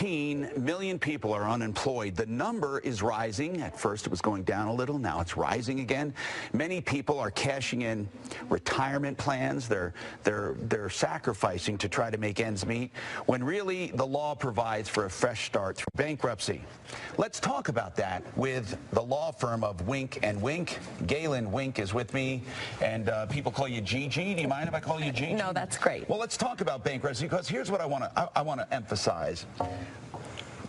14 million people are unemployed. The number is rising. At first it was going down a little. Now it's rising again. Many people are cashing in retirement plans. They're sacrificing to try to make ends meet when really the law provides for a fresh start through bankruptcy. Let's talk about that with the law firm of Wink & Wink. Galen Wink is with me, and people call you Gigi. Do you mind if I call you Gigi? No, that's great. Well, let's talk about bankruptcy, because here's what I want to emphasize.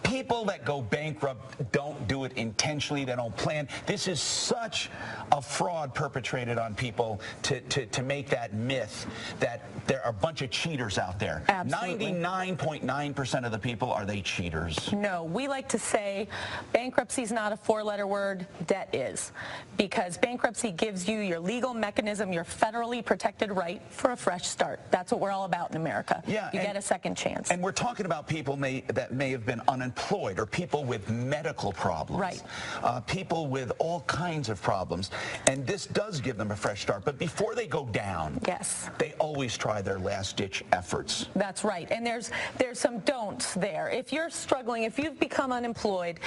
People that go bankrupt don't do it intentionally. They don't plan. This is such a fraud perpetrated on people to make that myth that there are a bunch of cheaters out there. Absolutely. 99.9% of the people, are they cheaters? No, we like to say bankruptcy is not a four-letter word, debt is. Because bankruptcy gives you your legal mechanism, your federally protected right for a fresh start. That's what we're all about in America. Yeah, you get a second chance. And we're talking about people that may have been unemployed, or people with medical problems. Right. People with all kinds of problems. And this does give them a fresh start. But before they go down, yes, they always try their last-ditch efforts. That's right. And there's some don'ts there. If you're struggling, if you've become unemployed,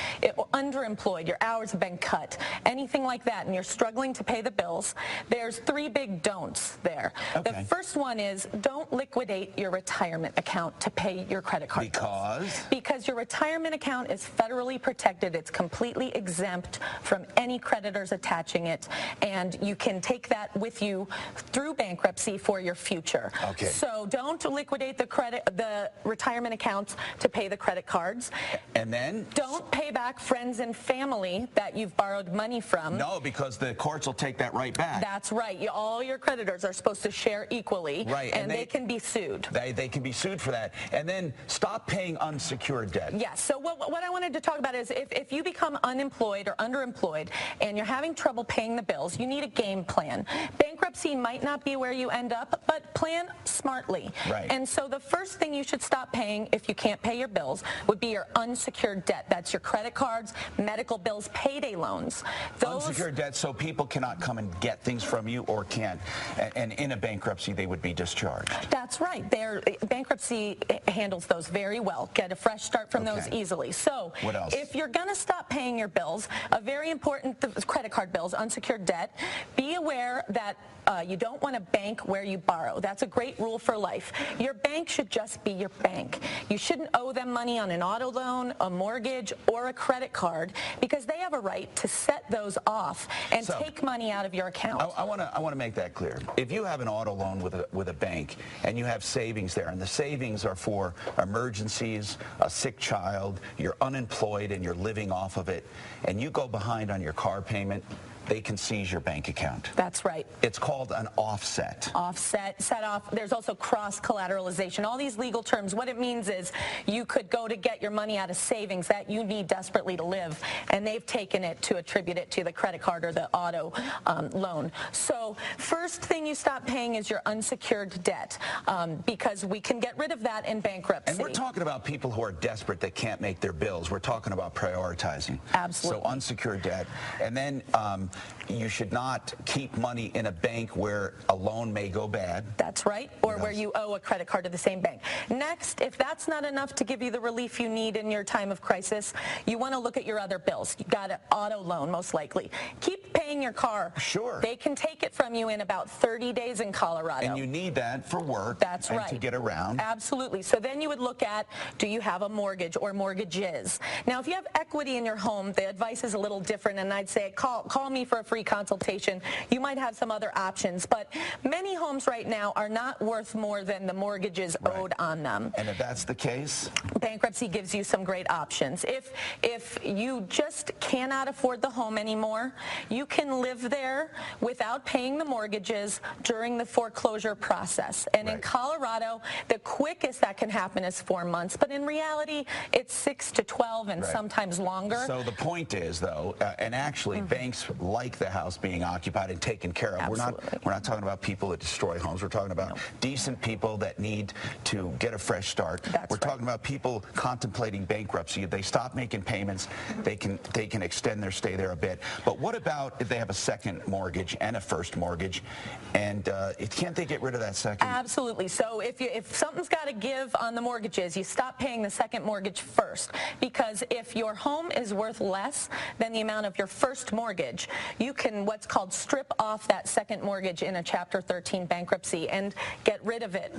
underemployed, your hours have been cut, anything like that, and you're struggling to pay the bills, there's three big don'ts there. Okay. The first one is don't liquidate your retirement account to pay your credit card bills. Because your retirement account is federally protected. It's completely exempt from any creditors attaching it, and you can take that with you through bankruptcy for your future. Okay. So don't liquidate the retirement accounts to pay the credit cards. And then? Don't pay back friends and family that you've borrowed money from. No, because the courts will take that right back. That's right. All your creditors are supposed to share equally, right, and they can be sued. They can be sued for that. And then stop paying unsecured debt. Yes. So what I wanted to talk about is if you become unemployed or underemployed and you're having trouble paying the bills, you need a game plan. Bankruptcy might not be where you end up, but plan smartly. Right. And so the first thing you should stop paying if you can't pay your bills would be your unsecured debt. That's your credit cards, medical bills, payday loans. Unsecured debt, so people cannot come and get things from you, or can't. And in a bankruptcy, they would be discharged. That's right. Bankruptcy handles those very well. Get a fresh start from those easily. So what else? If you're going to stop paying your bills, a very important credit card bills, unsecured debt, be aware that you don't want to bank where you borrow. That's a great rule for life. Your bank should just be your bank. You shouldn't owe them money on an auto loan, a mortgage, or a credit card, because they have a right to set those off and take money out of your account. I want to make that clear. If you have an auto loan with a bank and you have savings there, and the savings are for emergencies, a sick child, you're unemployed and you're living off of it, and you go behind on your car payment, they can seize your bank account. That's right. It's called an offset. Offset, set off. There's also cross-collateralization. All these legal terms, what it means is you could go to get your money out of savings that you need desperately to live, and they've taken it to attribute it to the credit card or the auto loan. So first thing you stop paying is your unsecured debt, because we can get rid of that in bankruptcy. And we're talking about people who are desperate that can't make their bills. We're talking about prioritizing. Absolutely. So unsecured debt. And then you should not keep money in a bank where a loan may go bad. That's right, or where you owe a credit card to the same bank. Next, if that's not enough to give you the relief you need in your time of crisis, you want to look at your other bills. You got an auto loan, most likely. Keep paying your car. Sure. They can take it from you in about 30 days in Colorado. And you need that for work. That's and right. to get around. Absolutely. So then you would look at, do you have a mortgage or mortgages? Now, if you have equity in your home, the advice is a little different, and I'd say call me for a free consultation. You might have some other options, but many homes right now are not worth more than the mortgages owed on them. And if that's the case, bankruptcy gives you some great options. If you just cannot afford the home anymore, you can live there without paying the mortgages during the foreclosure process. And in Colorado, the quickest that can happen is 4 months, but in reality, it's 6 to 12 and sometimes longer. So the point is, though, and actually banks like the house being occupied and taken care of. Absolutely. We're not talking about people that destroy homes. We're talking about decent people that need to get a fresh start. We're talking about people contemplating bankruptcy. If they stop making payments, they can extend their stay there a bit. But what about if they have a second mortgage and a first mortgage, and can't they get rid of that second? Absolutely. So if something's got to give on the mortgages, you stop paying the second mortgage first, because if your home is worth less than the amount of your first mortgage, you can what's called strip off that second mortgage in a Chapter 13 bankruptcy and get rid of it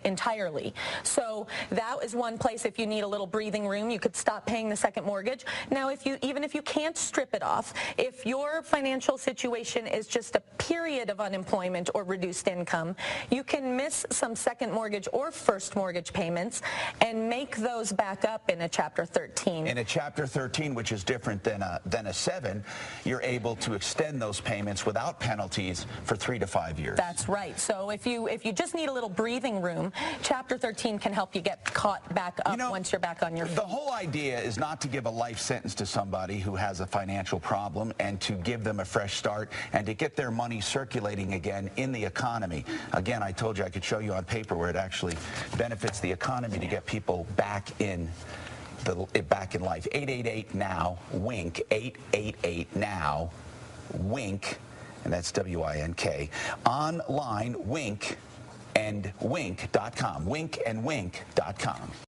entirely. So that is one place. If you need a little breathing room, you could stop paying the second mortgage. Now, even if you can't strip it off, if your financial situation is just a period of unemployment or reduced income, you can miss some second mortgage or first mortgage payments and make those back up in a Chapter 13. In a Chapter 13, which is different than a 7, you're able to extend those payments without penalties for 3 to 5 years. That's right. So if you just need a little breathing room, Chapter 13 can help you get caught back up once you're back on your feet. The whole idea is not to give a life sentence to somebody who has a financial problem and to give them a fresh start and to get their money circulating again in the economy. Again, I told you I could show you on paper where it actually benefits the economy to get people back in life. 888-NOW-WINK, 888-NOW-WINK, and that's WINK. Online, winkandwink.com, winkandwink.com.